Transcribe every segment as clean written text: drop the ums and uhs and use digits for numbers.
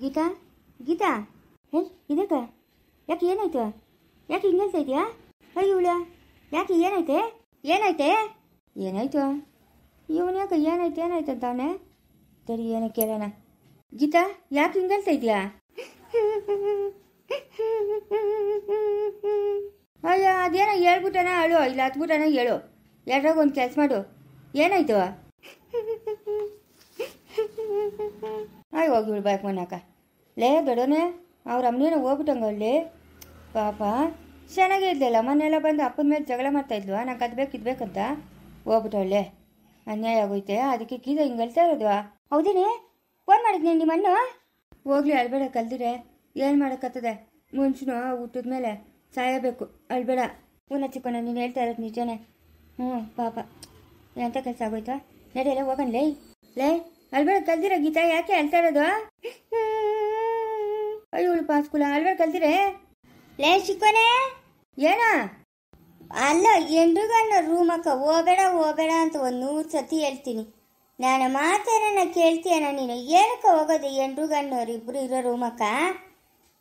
ಗೀತಾ ಗೀತಾ ಹೇ ಇದಕ್ಕ ಯಾಕೆ ಏನಾಯ್ತು? ಯಾಕೆ ಹಿಂಗಲ್ತಾ ಇದೆಯಾ? ಅಯ್ಯ ಇವಳ ಯಾಕೆ ಏನಾಯ್ತೆ? ಏನಾಯ್ತೆ? ಏನಾಯ್ತು ಇವನು ಯಾಕೆ ಏನಾಯ್ತು ಅಂತ ಅವನೇ ಸರಿ ಏನೋ ಕೇಳೋಣ. ಗೀತಾ ಯಾಕೆ ಹಿಂಗಲ್ತಾ ಇದೆಯಾ? ಅಯ್ಯ ಅದೇನೋ ಹೇಳ್ಬಿಟ್ಟನ ಅಳು, ಇಲ್ಲ ಹತ್ಬಿಟ್ಟನ ಹೇಳು. ಯಾರಾಗ ಒಂದು ಕೆಲಸ ಮಾಡು. ಏನಾಯ್ತು? ಅಯ್ಯ ಹೋಗಿ ಬಿಡ್ಬೇಕು ಮನ್ನಾಕ. ಲೇ ದೊಡ್ಡನೆ ಅವ್ರ ಅಮ್ಮನೇನೋ ಹೋಗ್ಬಿಟ್ಟಂಗ ಅಲ್ಲಿ ಪಾಪ. ಚೆನ್ನಾಗೇ ಇದ್ದಲ್ಲ ಮೊನ್ನೆಲ್ಲ ಬಂದು ಅಪ್ಪನ ಮೇಲೆ ಜಗಳ ಮಾಡ್ತಾಯಿದ್ಲು. ನಂಗೆ ಅದು ಬೇಕು ಇದು ಬೇಕಂತ ಹೋಗ್ಬಿಟ್ಟವಳ್ಳೆ. ಅನ್ಯಾಯ ಆಗೋಯ್ತೆ. ಅದಕ್ಕೆ ಗೀತಾ ಹಿಂಗೆ ಹೇಳ್ತಾ ಇರೋದು. ಹೌದೇನೆ ಫೋನ್ ಮಾಡಿದ್ನಿ ನಿಮ್ಮ ಅಣ್ಣ. ಹೋಗ್ಲಿ ಅಳ್ಬೇಡ, ಕಲ್ದಿರೆ ಏನು ಮಾಡೋಕ್ಕತ್ತದೆ. ಮನುಷ್ಯನು ಹುಟ್ಟಿದ ಮೇಲೆ ಸಾಯಬೇಕು. ಅಳ್ಬೇಡ. ಪುನಃ ಚಿಕ್ಕಣ್ಣ ನೀನು ಹೇಳ್ತಾ ಇರೋದು ನಿಜನೇ. ಪಾಪ ಎಂಥ ಕೆಲಸ ಆಗೋಯ್ತಾ? ನಡೆಯಲ್ಲ ಹೋಗೋಣ. ಲೇ ಅಳ್ಬೇಡ ಕಲ್ದಿರ ಗೀತಾ. ಯಾಕೆ ಹೇಳ್ತಾ ಇರೋದು? ಅಯ್ಯೋಳು ಪಾಸ್ಕುಲ ಅಳ್ಬೇಡ ಕಲ್ದಿರೆ. ಲೇ ಚಿಕ್ಕನೆ ಏನ ಅಲ್ಲ ಎಂಡ್ರಿಗಣ್ಣ ರೂಮಕ್ಕ ಹೋಗಬೇಡ ಅಂತ ಒಂದು 100 ಸತಿ ಹೇಳ್ತೀನಿ. ನಾನು ಮಾತೇನ ಕೇಳ್ತೀಯನ ನೀನು? ಏನಕ್ಕ ಹೋಗೋದು ಎಂಡ್ರಿಗಣ್ಣವ್ರು ಇಬ್ರು ಇರೋ ರೂಮಕ್ಕ?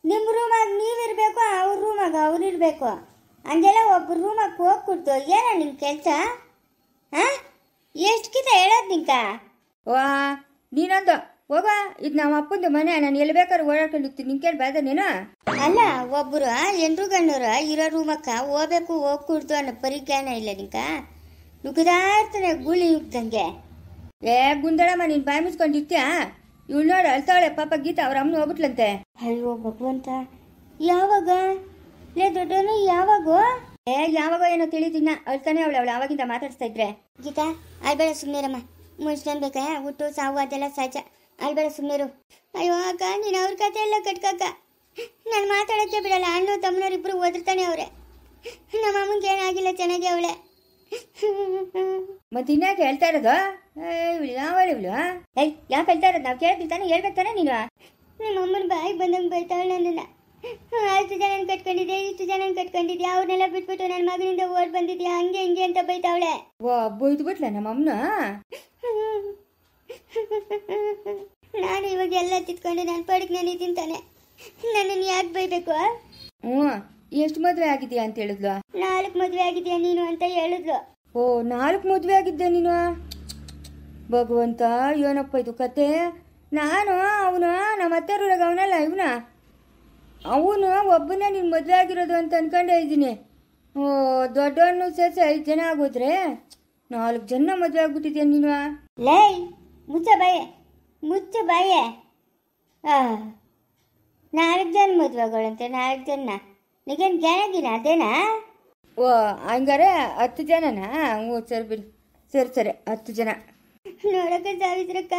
ನಿಮ್ಮ ರೂಮಾಗ ನೀವಿರ್ಬೇಕು, ಅವ್ರ ರೂಮಾಗ ಅವ್ರಿರ್ಬೇಕು. ಹಂಗೆಲ್ಲ ಒಬ್ಬರು ರೂಮಾಗ ಹೋಗ್ಬಿಡ್ತು. ಏನ ನಿನ್ನ ಕೆಲಸ? ಹಾಂ ಎಷ್ಟು ಕಿತ ಹೇಳೋದು ನಿಂಕ? ವಾ ನೀನೊಂದು ಹೋಗ. ಇದು ನಮ್ಮ ಅಪ್ಪಂದು ಮನೆ. ನಾನು ಎಲ್ಲಿ ಬೇಕಾದ್ರೆ ಓಡಾಡ್ಕೊಂಡಿರ್ತೀನಿ. ನಿಂಕೇನು ಬೇಡ ನೀನು? ಅಲ್ಲ ಒಬ್ಬರು ಎಂಡ್ರುಗಣ್ಣವ್ರ ಇರೋ ರೂಮಕ್ಕ ಹೋಗ್ಬೇಕು ಹೋಗ್ಕೊಡ್ತು ಅನ್ನೋ ಪರಿಜ್ಞಾನ ಇಲ್ಲ ನಿಂಕ? ನುಗ್ಗದಾ ಇರ್ತಾನೆ ಗುಳಿ ನುಗ್ದಂಗೆ. ಏ ಗುಂದಳಮ್ಮ ನೀನು ಬಾಯಿ ಮುಚ್ಕೊಂಡಿರ್ತೀಯ? ಇವಳು ನೋಡು ಅಳ್ತಾವಳೆ ಪಾಪ ಗೀತಾ. ಅವ್ರ ಅಮ್ಮನ ಹೋಗ್ಬಿಟ್ಲಂತೆ. ಅಯ್ಯೋ ಭಗವಂತ, ಯಾವಾಗ? ಲೇ ದೊಡ್ಡನು ಯಾವಾಗೋ? ಯಾವಾಗ ಏನೋ ತಿಳಿದಿನ ಅಳ್ತಾನೆ ಅವಳು ಆವಾಗಿಂದ ಮಾತಾಡ್ಸ್ತಾ ಇದ್ರೆ. ಗೀತಾ ಅಳ್ಬೇಡ ಸುಮ್ಮನಿರಮ್ಮ. ಮುನ್ಸ್ಕೊಂಡ್ ಬೇಕಾ ಹುಟ್ಟು ಸಾವು ಅದೆಲ್ಲ ಸಹಜ. ಅಳ್ಬೇಡ ಸುಮ್ಮನಿರು. ಅಯ್ಯೋ ಅಕ್ಕ ನೀನು ಅವ್ರ ಕತೆ ಎಲ್ಲ ಕಟ್ಕಕ್ಕ. ನಾನು ಮಾತಾಡೋಕ್ಕೆ ಬಿಡಲ್ಲ. ಅಣ್ಣ ತಮ್ಮನವ್ರಿಬ್ರು ಓದಿರ್ತಾನೆ ಅವ್ರೆ. ನಮ್ಮ ಅಮ್ಮಂಗೆ ಏನಾಗಿಲ್ಲ, ಚೆನ್ನಾಗಿ ಅವಳೆ. ಮತ್ತೆ ಇನ್ಯಾಕೆ ಹೇಳ್ತಾ ಇರೋದು? ಇವಳು ಯಾಕೆ ಹೇಳ್ತಾ ಇರೋದು? ನಾವು ಕೇಳ್ತಿರ್ತಾನೆ ಹೇಳ್ಬೇಕು ತಾನೆ ನೀನು? ನಿಮ್ಮ ಅಮ್ಮನ ಬಾಯಿ ಬಂದಂಗೆ ಬೈತಾವಳೆ ನನ್ನನ್ನು. 10 ಜನ ಕಟ್ಕೊಂಡಿದ್ದೆ, ಇಷ್ಟು ಜನ ಕಟ್ಕೊಂಡಿದ್ಯಾ, ಅವ್ರನ್ನೆಲ್ಲ ಬಿಟ್ಬಿಟ್ಟು ನನ್ನ ಮಗನಿಂದ ಓಡ್ ಬಂದಿದ್ಯಾ, ಹಂಗೆ ಹಿಂಗೆ ಅಂತ ಬೈತಾವಳೆ. ಬೈದು ಬಿಟ್ಲ ನಮ್ಮ ಅಮ್ಮನ? ನಾನು ಇವಾಗ ಎಲ್ಲ ತಿತ್ಕೊಂಡು ನನ್ನ ಪಾಡಿಗೆ ನಾನು ತಿಂತಾನೆ. ನನ್ನನ್ನು ಯಾಕೆ ಬೈಬೇಕು? ಎಷ್ಟು ಮದುವೆ ಆಗಿದ್ಯಾ ಅಂತ ಹೇಳಿದ್ಲು? 4 ಮದುವೆ ಆಗಿದ್ಯಾ ನೀನು ಅಂತ ಹೇಳಿದ್ಲು. 4 ಮದುವೆ ಆಗಿದ್ದೆ ನೀನು? ಭಗವಂತ ಏನಪ್ಪ ಇದು ಕತೆ. ನಾನು ಅವನು ನಮ್ಮ ಅತ್ತೆರೂರಾಗ ಅವನಲ್ಲ ಇವನ, ಅವನು ಒಬ್ಬನೇ ನೀನು ಮದುವೆ ಆಗಿರೋದು ಅಂತ ಅನ್ಕೊಂಡೇ ಇದ್ದೀನಿ. ದೊಡ್ಡವನು ಸೇರಿಸಿ 5 ಜನ ಆಗೋದ್ರೆ 4 ಜನ ಮದುವೆ ಆಗ್ಬಿಟ್ಟಿದ್ಯಾ ನೀನು. ಲೇ ಮುಚ್ಚ ಬಾಯೆ 4 ಜನ ಮದುವೆಗಳಂತೆ. 4 ಜನ ನಿಗೇನು ಗ್ಯಾನಗಿನ ಅದೇನಾ? ಹಂಗಾರೆ 10 ಜನನಾ? ಸರಿ ಬಿಡಿ. ಸರಿ 10 ಜನ. ನೋಡಕ್ಕ ಸಾವಿತ್ರಕ್ಕ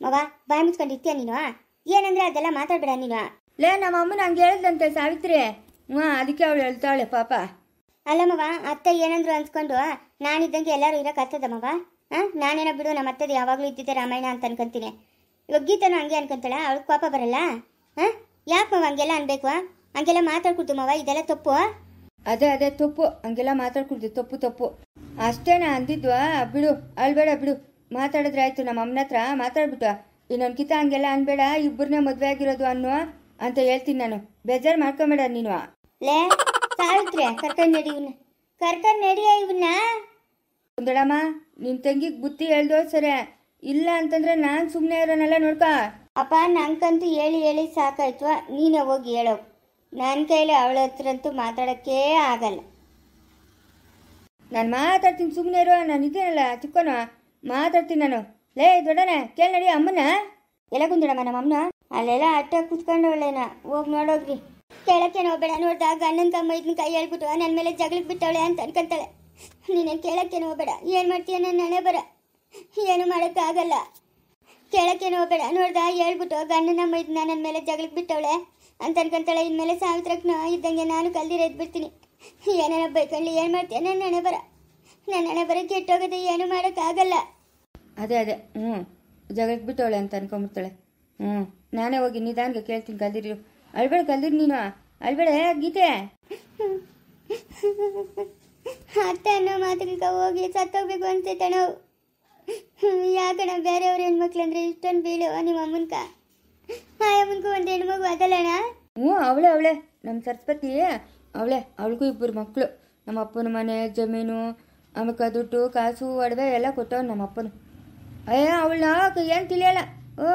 ಮಗ ಬಾಯಿ ಮುಚ್ಕೊಂಡಿರ್ತೀಯ ನೀನು? ಏನಂದ್ರೆ ಅದೆಲ್ಲ ಮಾತಾಡ್ಬೇಡ ನೀನು. ಲೇ ನಮ್ಮ ಅಮ್ಮನ ಹಂಗೆ ಹೇಳಿದ್ಲಂತೆ ಸಾವಿತ್ರಿ. ಅದಕ್ಕೆ ಅವಳು ಹೇಳ್ತಾಳೆ ಪಾಪ. ಅಲ್ಲ ಮಗ ಅತ್ತೆ ಏನಂದ್ರು ಅನ್ಸ್ಕೊಂಡು ನಾನಿದ್ದಂಗೆ ಎಲ್ಲರೂ ಇರೋಕ್ಕಾಗ್ತದ ಮಗ? ನಾನೇನೋ ಬಿಡು, ನಮ್ಮ ಅತ್ತೆದು ಯಾವಾಗಲೂ ಇದ್ದಿದ್ದೆ ರಾಮಾಯಣ ಅಂತ ಅನ್ಕೊಂತೀನಿ. ಇವಾಗ ಗೀತನೂ ಹಂಗೆ ಅನ್ಕೊಂತಾಳ. ಅವಳಿಗೆ ಪಾಪ ಬರಲ್ಲ? ಯಾಕೆ ಮಗ ಹಂಗೆಲ್ಲ ಅನ್ಬೇಕು? ಹಂಗೆಲ್ಲ ಮಾತಾಡ್ಕೊಡ್ತು ಮವ, ಇದೆಲ್ಲ ತಪ್ಪು. ಅದೇ ತಪ್ಪು. ಹಂಗೆಲ್ಲ ಮಾತಾಡ್ಕೊಡ್ದು ತಪ್ಪು. ಅಷ್ಟೇನಾ ಅಂದಿದ್ವಾ? ಬಿಡು ಅಳ್ಬೇಡ ಬಿಡು. ಮಾತಾಡಿದ್ರೆ ಆಯ್ತು. ನಮ್ಮ ಅಮ್ಮನ ಹತ್ರ ಮಾತಾಡ್ಬಿಟ್ಟು ಇನ್ನೊಂದು ಕಿತ ಹಂಗೆಲ್ಲ ಅನ್ಬೇಡ, ಇಬ್ಬರನ್ನೇ ಮದುವೆ ಆಗಿರೋದು ಅನ್ನೋ ಅಂತ ಹೇಳ್ತೀನಿ ನಾನು. ಬೇಜಾರು ಮಾಡ್ಕೊಂಬೇಡ ನೀನು. ಲೇ ಸಾವಿತ್ರಿ ಕರ್ಕೊಂಡು ನಡಿಯ ಇವನ್ನ. ಕುಂದಳಮ್ಮ ನಿನ್ನ ತಂಗಿಗೆ ಬುತ್ತಿ ಹೇಳ್ದೋ ಸರಿ, ಇಲ್ಲ ಅಂತಂದ್ರೆ ನಾನು ಸುಮ್ಮನೆ ಇರೋನೆಲ್ಲ ನೋಡ್ಕ. ಅಪ್ಪ ನಂಗಂತೂ ಹೇಳಿ ಸಾಕಾಯ್ತು. ನೀನೇ ಹೋಗಿ ಹೇಳೋ. ನನ್ನ ಕೈಲಿ ಅವಳ ಹತ್ರಂತೂ ಮಾತಾಡೋಕ್ಕೇ ಆಗಲ್ಲ. ನಾನು ಮಾತಾಡ್ತೀನಿ ಸುಮ್ಮನೆ ಇರೋ. ನಾನು ಇದ್ದೀನಲ್ಲ ಚಿಕ್ಕನು, ಮಾತಾಡ್ತೀನಿ ನಾನು. ಲೇ ದೊಡ್ಡನೆ ಕೇಳಿ ನಡಿ ಅಮ್ಮನ. ಎಲ್ಲ ಕುಂದಡಮ್ಮ ನಮ್ಮ ಅಮ್ಮನ ಅಲ್ಲೆಲ್ಲ ಅಟ್ಟ ಕುತ್ಕೊಂಡವಳೇನ. ಹೋಗಿ ನೋಡೋಗ್ರಿ. ಕೇಳಕ್ಕೆ ಹೋಗ್ಬೇಡ. ನೋಡ್ದಾಗ ಗಂಡನ ತಮ್ಮ ಇದನ್ನ ಕೈ ಹೇಳ್ಬಿಟ್ಟು ನನ್ನ ಮೇಲೆ ಜಗಳಕ್ಕೆ ಬಿಟ್ಟವಳೆ ಅಂತ ಅನ್ಕೊಂತಾಳೆ. ನೀನೇನು ಕೇಳಕ್ಕೇನು ಹೋಗ್ಬೇಡ. ಏನು ಮಾಡ್ತೀಯ ನನ್ನ ಹಣೆ ಬರ? ಏನು ಮಾಡೋಕ್ಕಾಗಲ್ಲ. ಕೇಳಕ್ಕೇನು ಹೋಗ್ಬೇಡ. ನೋಡ್ದ ಹೇಳ್ಬಿಟ್ಟು ಗಂಡನ ನಮ್ಮ ಇದನ್ನ ನನ್ನ ಮೇಲೆ ಜಗಳಕ್ಕೆ ಬಿಟ್ಟವಳೆ ಅಂತ ಅನ್ಕೊಂತಾಳೆ. ಇನ್ಮೇಲೆ ಸಾವಿತ್ರಕ್ಕನ ಇದ್ದಂಗೆ ನಾನು ಕಲ್ದಿರ ಎದ್ಬಿಡ್ತೀನಿ. ಏನೇನೋ ಬೈಕೊಳ್ಳಿ. ಏನು ಮಾಡ್ತೀಯ? ನನ್ನ ಹಣೆ ಬರ ಕೆಟ್ಟೋಗದೆ. ಏನು ಮಾಡೋಕ್ಕಾಗಲ್ಲ. ಅದೇ ಜಗಳಕ್ಕೆ ಬಿಟ್ಟವಳೆ ಅಂತ ಅನ್ಕೊಂಬಿಡ್ತಾಳೆ. ನಾನೇ ಹೋಗಿ ನಿಧಾನಕ್ಕೆ ಕೇಳ್ತೀನಿ. ಕಲ್ದಿರು. ಅಳ್ಬೇಡ ನೀನು. ಅಳ್ಬೇಡ ಗೀತೆ. ಅತ್ತೆ ಅನ್ನೋ ಮಾತುಗ ಹೋಗಿ ಸತ್ತೋಗ್ಬೇಕು ಅನ್ಸೈತೆ ನಾವು. ಯಾಕಣ ಬೇರೆಯವ್ರ ಹೆಣ್ಮಕ್ಳು ಅಂದರೆ ಇಷ್ಟೊಂದು ಬೀಳು ನಿಮ್ಮ ಅಮ್ಮನ್ಕ? ಆಯಮ್ಮನ್ಗೂ ಒಂದು ಹೆಣ್ಮಗು ಅದಲ್ಲಣ್ಣ. ಹ್ಞೂ ಅವಳೆ ಅವಳೆ ನಮ್ಮ ಸರಸ್ವತಿ ಅವಳೆ. ಅವಳಿಗೂ ಇಬ್ಬರು ಮಕ್ಕಳು. ನಮ್ಮ ಅಪ್ಪನ ಮನೆ ಜಮೀನು ಆಮೇಲೆ ದುಡ್ಡು ಕಾಸು ಒಡವೆ ಎಲ್ಲ ಕೊಟ್ಟವನು ನಮ್ಮ ಅಪ್ಪನು. ಅಯ್ಯ ಅವಳನ್ನ ಏನು ತಿಳಿಯಲ್ಲ. ಓ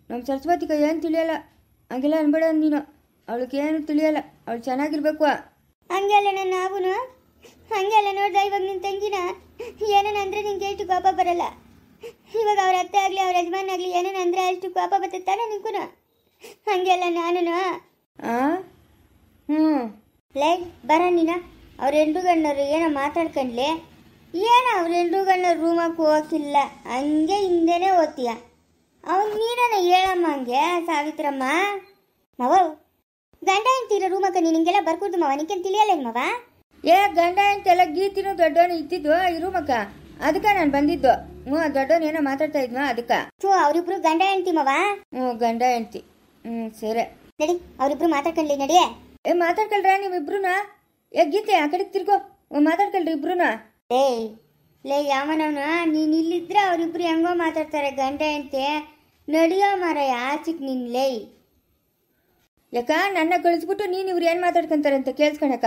ನಮ್ಮ ಸರಸ್ವತಿಗೆ ಏನು ತಿಳಿಯಲ್ಲ. ಹಂಗೆಲ್ಲ ಅನ್ಬೇಡ ನೀನು. ಅವಳಿಗೇನು ತಿಳಿಯಲ್ಲ. ಅವಳು ಚೆನ್ನಾಗಿರ್ಬೇಕು. ಹಂಗೆ ಅಲ್ಲಣ್ಣ ನಾವು ಹಂಗೆ ಅಲ್ಲ. ನೋಡ್ದ ಇವಾಗ ನಿನ್ನ ತಂಗಿನ ಏನೇನಂದ್ರೆ ನಿಂಗೆ ಎಷ್ಟು ಕೋಪ ಬರಲ್ಲ. ಇವಾಗ ಅವ್ರ ಅತ್ತೆ ಆಗಲಿ ಅವ್ರ ಯಜಮಾನ ಆಗಲಿ ಏನೇನಂದ್ರೆ ಅಷ್ಟು ಕೋಪ ಬರ್ತೈತಾನೆ ನಿಂಗೂ. ಹಂಗೆ ಅಲ್ಲ ನಾನು. ಹ್ಞೂ ಲೈ ಬರ ನೀನ. ಅವ್ರ ಹೆಂಡ್ರು ಗಣ್ಣರು ಏನೋ ಮಾತಾಡ್ಕೊಂಡ್ಲಿ. ಏನೋ ಅವ್ರ ಹೆಂಡ್ರು ಗಣ್ಣರು ರೂಮಾಗೆ ಹೋಗಿಲ್ಲ. ಹಂಗೆ ಹಿಂದೆನೇ ಓದ್ತೀಯ. ಅವ್ನು ನೀನ ಹೇಳಮ್ಮ ಹಂಗೆ ಸಾವಿತ್ರಮ್ಮ. ಮವ ಗಂಡ ಹೆಂಡ್ತಿರೋ ರೂಮಕ್ಕೆ ನೀನು ಹಿಂಗೆಲ್ಲ ಬರ್ಕೊಡ್ದು ಮವ. ನಿಂಗೆ ತಿಳಿಯಲ್ಲ ಮವ. ಗಂಡ ಅಂತೆಲ್ಲ ಗೀತಿನೂ ದೊಡ್ಡವನು ಇದ್ದಿದ್ದು ಈ ರೂಮಕ್ಕ. ಅದಕ್ಕೆ ನಾನು ಬಂದಿದ್ದು. ಹ್ಞೂ ದೊಡ್ಡವನು ಏನೋ ಮಾತಾಡ್ತಾ ಇದ್ನೋ ಅದಕ್ಕೆ. ಅವರಿಬ್ರು ಗಂಡ ಹೆಂಡ್ತಿ ಮವ. ಹ್ಞೂ ಗಂಡ ಹೆಂಡ್ತಿ. ಸರಿ ನಡಿ ಅವರಿಬ್ರು ಮಾತಾಡ್ಕೊಂಡ್ಲಿ ನಡಿ. ಮಾತಾಡ್ಕೊಳ್ರ ನೀವಿಬ್ರುನ. ಗೀತೆ ಆ ಕಡೆಗೆ ತಿರ್ಗೋ. ಮಾತಾಡ್ಕೊಳ್ರಿ ಇಬ್ರುನ. ಲೇ ಯಾವನವನು ನೀನು ಇಲ್ಲಿದ್ರೆ ಅವರಿಬ್ರು ಹೆಂಗೋ ಮಾತಾಡ್ತಾರೆ ಗಂಡ ಹೆಂಡ್ತಿ. ನಡಿಯೋ ಮಾರಾಯ ಆಚಿಕ್ ನಿನ್ ಲೇ. ಯಾಕ ನನ್ನ ಕಳಿಸ್ಬಿಟ್ಟು ನೀನು ಇವ್ರು ಏನು ಮಾತಾಡ್ಕೊಂತಾರೆ ಅಂತ ಕೇಳಿಸ್ಕೊಳಕ.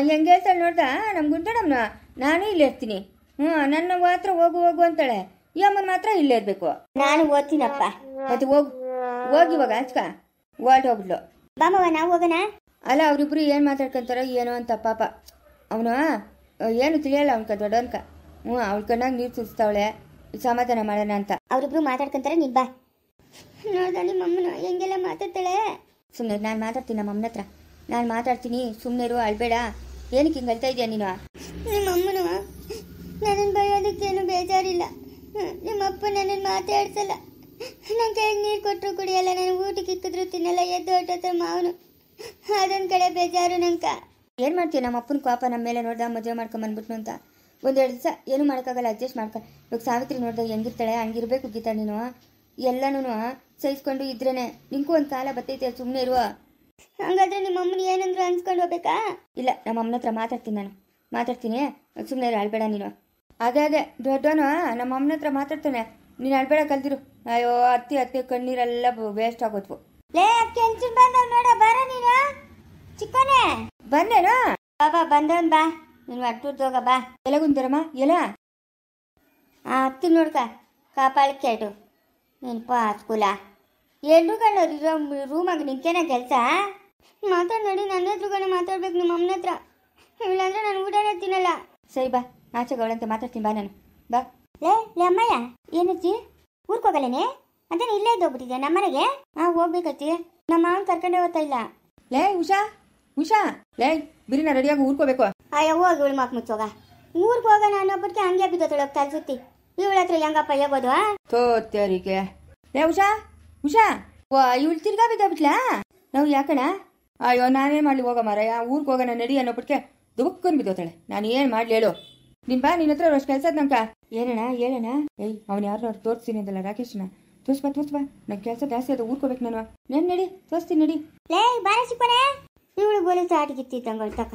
ಹೆಂಗೆ ಹೇಳ್ತಾಳೆ ನೋಡ್ದಾ ನಮ್ಮ ಗುಂಡಣ್ಣಮ್ಮನ. ನಾನು ಇಲ್ಲೇ ಇರ್ತೀನಿ. ನನ್ನ ಮಾತ್ರ ಹೋಗು ಹೋಗು ಅಂತಾಳೆ. ಈ ಅಮ್ಮನ ಮಾತ್ರ ಇಲ್ಲೇ ಇರಬೇಕು. ನಾನು ಓದ್ತೀನಪ್ಪ. ಮತ್ತೆ ಹೋಗಿ ಇವಾಗ ಆಚ್ಕ ಹೋಗ್ಬಿಡ್ಲು. ಬಾಮವ ನಾವು ಹೋಗೋಣ. ಅಲ್ಲ ಅವರಿಬ್ರು ಏನು ಮಾತಾಡ್ಕೊಂತಾರೋ ಏನೋ ಅಂತ ಪಾಪ. ಅವನು ಏನು ತಿಳಿಯಲ್ಲ ಅವನ್ಕ ದೊಡ್ಡವನ್ಕ. ಅವಳ ಕಣ್ಣಾಗ ನೀರು ಸುರಿಸ್ತಾವಳೆ. ಸಮಾಧಾನ ಮಾಡೋಣ ಅಂತ. ಅವರಿಬ್ರು ಮಾತಾಡ್ಕೊಂತಾರೆ ನೀನು ಬಾ. ನೋಡ್ದ ನಿಮ್ಮಮ್ಮನ ಹೆಂಗೆಲ್ಲ ಮಾತಾಡ್ತಾಳೆ. ಸುಮ್ಮನೆ ನಾನು ಮಾತಾಡ್ತೀನಿ ನಮ್ಮ ಅಮ್ಮನ ಹತ್ರ. ನಾನು ಮಾತಾಡ್ತೀನಿ ಸುಮ್ಮನೆ ಇರು ಅಳ್ಬೇಡ. ಏನಕ್ಕೆ ಹಿಂಗೆ ಅಳ್ತಾ ಇದೆಯಾ ನೀನು. ನಿಮ್ಮಮ್ಮನು ನನ್ನನ್ನು ಬೈಯೋದಕ್ಕೇನು ಬೇಜಾರಿಲ್ಲ. ನಿಮ್ಮಪ್ಪ ನನ್ನನ್ನು ಮಾತಾಡ್ಸಲ್ಲ. ನನ್ನ ಕೈಗೆ ನೀರು ಕೊಟ್ಟರು ಕುಡಿಯಲ್ಲ. ನಾನು ಊಟಕ್ಕೆ ಇಕ್ಕಿದ್ರು ತಿನ್ನಲ್ಲ. ಎದ್ದು ಹೊಟ್ಟೋತ ಮಾವನು. ಅದೊಂದು ಕಡೆ ಬೇಜಾರು ನಂಗೆ. ಏನು ಮಾಡ್ತೀಯ ನಮ್ಮ ಅಪ್ಪನ ಕೋಪ ನಮ್ಮ ಮೇಲೆ ನೋಡ್ದ ಮದುವೆ ಮಾಡ್ಕೊಂಬಂದ್ಬಿಟ್ನು ಅಂತ. ಒಂದೆರಡು ದಿವಸ ಏನು ಮಾಡೋಕ್ಕಾಗಲ್ಲ. ಅಡ್ಜಸ್ಟ್ ಮಾಡ್ಕೊ. ಇವಾಗ ಸಾವಿತ್ರಿ ನೋಡ್ದ ಹೆಂಗಿರ್ತಾಳೆ ಹಂಗಿರ್ಬೇಕು ಗೀತಾ ನೀನು. ಎಲ್ಲನೂ ಸಹಿಸ್ಕೊಂಡು ಇದ್ರೇನೆ ನಿಂಗೂ ಒಂದು ಕಾಲ ಬರ್ತೈತೆ. ಸುಮ್ಮನೆ ಇರುವ. ಹಂಗಾದ್ರೆ ನಿಮ್ಮ ಅಮ್ಮನ ಏನಂದ್ರು ಅನ್ಸ್ಕೊಂಡು ಹೋಗ್ಬೇಕಾ. ಇಲ್ಲ ನಮ್ಮ ಅಮ್ಮನ ಹತ್ರ ಮಾತಾಡ್ತೀನಿ. ನಾನು ಮಾತಾಡ್ತೀನಿ. ಸುಮ್ಮನೆ ಅಳ್ಬೇಡ ನೀನು. ಅದೇ ದೊಡ್ಡವನು ನಮ್ಮ ಅಮ್ಮನ ಹತ್ರ ಮಾತಾಡ್ತಾನೆ. ನೀನು ಅಳ್ಬೇಡ ಕಲ್ತಿರು. ಅಯ್ಯೋ ಅತ್ತಿ ಕಣ್ಣೀರೆಲ್ಲ ವೇಸ್ಟ್ ಆಗೋದ್ವು. ಲೇ ಕೆಂಚು ಬಂದ ನೋಡ ಬರ ನೀನು. ಚಿಕ್ಕನೆ ಬಂದೇನಾ. ಬಾಬಾ ಬಂದವನ್ ಬಾ. ನೀನು ಅಟ್ಟೂರ್ದೋಗ ಬಾ. ಎಲ್ಲ ಕುಂತಾರಮ್ಮ ಎಲ್ಲ ಅತ್ತಿ ನೋಡ್ಕ ಕಾಪಾಳಿ ಕೇಟು ನೆನಪ ಸ್ಕೂಲ ಎಲ್ರು ಕಣ್ಣವ್ರು ರೂಮಾಗ ನಿಂತೇನ ಕೆಲಸ. ಮಾತಾಡ್ ನೋಡಿ. ನನ್ನ ಹತ್ರಗಡೆ ಮಾತಾಡ್ಬೇಕು ನಿಮ್ಮ ಅಮ್ಮನ ಹತ್ರ. ಇಲ್ಲಾಂದ್ರೆ ನಾನು ಊಟನೇ ತಿನ್ನಲ್ಲ. ಸರಿ ಬಾ ಆಚೆಗಳಂತೆ ಮಾತಾಡ್ತೀನಿ ಬಾ ನಾನು. ಬಾ ಲೇ ಅಮ್ಮಯ್ಯ ಏನಜ್ಜಿ ಊರ್ಗೆ ಹೋಗಲ್ಲೇನೆ. ಅದೇನು ಇಲ್ಲೇ ಇದ್ದೋಗ್ಬಿಟ್ಟಿದ್ಯಾ ನಮ್ಮನೆಗೆ. ಹೋಗ್ಬೇಕಜ್ಜಿ. ನಮ್ಮ ಮಾವನ್ ಕರ್ಕೊಂಡೇ ಹೋಗ್ತಾ ಇಲ್ಲ. ಲೇ ಉಷಾ ಲೇ ಬಿರಿನ ರೆಡಿಯಾಗಿ ಊರ್ಕೋಬೇಕು. ಅಯ್ಯೋ ಹೋಗಿ ಇವಳು ಮಾಕ್ ಮುಚ್ಚೋಗ. ಊರ್ಗೆ ಹೋಗೋಣ ಅನ್ನೋಬ್ಬಟ್ಟಿಗೆ ಹಂಗೆ ಬಿದ್ದೋಳಗೆ ತಲ್ಸುತ್ತಿ. ಇವಳ ಹತ್ರ ಹೆಂಗಪ್ಪ ಹೇಗೋದು. ತೋರಿಗೆ ಲೇ ಉಷಾ ಇವಳು ತಿರ್ಗಾ ಬಿದ್ದೋಗ್ಬಿಟ್ಲಾ. ನಾವು ಯಾಕಣ. ಅಯ್ಯೋ ನಾನೇನು ಮಾಡಲಿ ಹೋಗೋ ಮಾರಾಯ. ಊರ್ಗೆ ಹೋಗೋಣ ನಡಿ ಅನ್ನೋಬಿಟ್ಕೆ ದುಬಕ್ಕನ್ ಬಿದ್ದೋತಾಳೆ. ನಾನು ಏನು ಮಾಡಲಿ ಹೇಳು. ನಿನ್ ಬಾ ನಿನ್ನ ಹತ್ರ ಅಷ್ಟು ಕೆಲಸ ನಮ್ಕ. ಹೇಳೋಣ ಅವ್ನು ಯಾರನ್ನವ್ರು ತೋರಿಸ್ತೀನಿ ಅಂತಲ್ಲ ರಾಕೇಶ್ನ. ತೋರಿಸ್ಬಾ ನನ್ನ ಕೆಲಸ ಜಾಸ್ತಿ ಅದು. ಊರ್ಕೋಬೇಕು ನಾನು. ನಡಿ ತೋರಿಸ್ತೀನಿ ನಡಿ. ಲೇ ಬಾರ ಸಿಕ್ಕನೆ ಇವಳು ಗೋಲಿಸ ಆಟಿಗಿತ್ತಿದ್ದಂಗ ತಕ.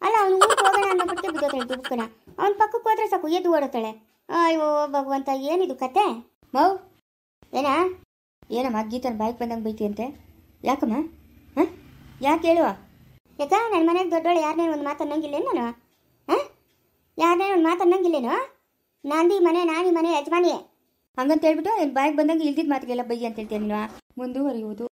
ಅಲ್ಲ ಅವನು ಊರಿಗೆ ಹೋಗೋಣ ಅನ್ನೋಬಿಟ್ಟಿಗೆ ಬಿದ್ದೋತಾಳೆ ದುಬಕ್ಕನ. ಅವ್ನ ಪಕ್ಕಕ್ಕೆ ಹೋದ್ರೆ ಸಾಕು ಎದ್ದು ಓಡೋತಾಳೆ. ಅಯ್ಯೋ ಭಗವಂತ ಏನಿದು ಕತೆ. ಮೌ ಏನಮ್ಮ ಗೀತನ ಬಾಯ್ಗೆ ಬಂದಂಗೆ ಬೈತಿ ಅಂತೆ. ಯಾಕಮ್ಮ ಯಾಕೆ ಹೇಳುವ. ಯಾಕ ನನ್ನ ಮನೆಗೆ ದೊಡ್ಡೋಳು ಯಾರನ್ನೇ ಒಂದು ಮಾತು ಅನ್ನಂಗಿಲ್ಲೇನು ನಾನು. ಯಾರನ್ನೇ ಒಂದು ಮಾತು ಅನ್ನಂಗಿಲ್ಲೇನು. ನಾಂದಿ ಮನೆ ನಾನಿ ಮನೆ ಯಜಮಾನಿಯೇ ಹಂಗಂತ ಹೇಳ್ಬಿಟ್ಟು ಬಾಯ್ಗೆ ಬಂದಂಗೆ ಇಲ್ದಿದ್ದ ಮಾತಿಗೆಲ್ಲ ಬೈ ಅಂತ ಹೇಳ್ತೀನಿ ನೀನು. ಮುಂದುವರಿಯುವುದು.